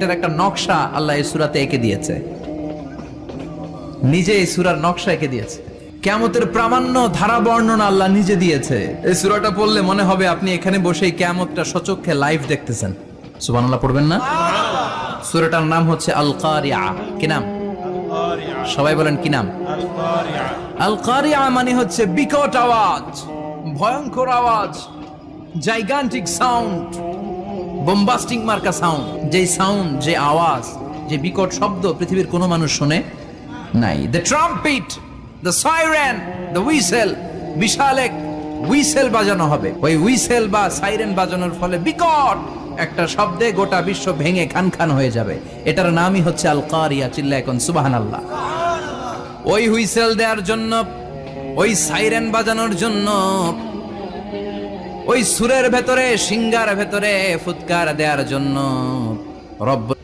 এটার একটা নকশা আল্লাহ এই সূরাতে এঁকে দিয়েছে, নিজে এই সূরার নকশা এঁকে দিয়েছে। কিয়ামতের প্রামাণ্য ধারা বর্ণনা আল্লাহ নিজে দিয়েছে। এই সূরাটা পড়লে মনে হবে আপনি এখানে বসেই কিয়ামতটা সচক্ষে লাইভ দেখতেছেন। সুবহানাল্লাহ পড়বেন না? সূরাটার নাম হচ্ছে আল কারিয়া। কি নাম? সবাই বলেন কি নাম? আল কারিয়া মানে হচ্ছে বিকট আওয়াজ, ভয়ঙ্কর আওয়াজ, জাইগান্টিক সাউন্ড, বোম্বাস্টিক মার্কা সাউন্ড। যে সাউন্ড, যে আওয়াজ, যে বিকট শব্দ পৃথিবীর কোনো মানুষ শুনে নাই। The trumpet, the siren, the whistle, বিশাল এক হুইসেল বাজানো হবে। ওই হুইসেল বা সাইরেন বাজানোর ফলে বিকট একটা শব্দে গোটা বিশ্ব ভেঙে খান খান হয়ে যাবে। এটার নামই হচ্ছে আল কারিয়া। চিল্লায় এখন সুবহানাল্লাহ। ওই হুইসেল দেওয়ার জন্য, ওই সাইরেন বাজানোর জন্য, ওই সুরের ভেতরে, সিঙ্গার ভেতরে ফুৎকার দেওয়ার জন্য রব্বুল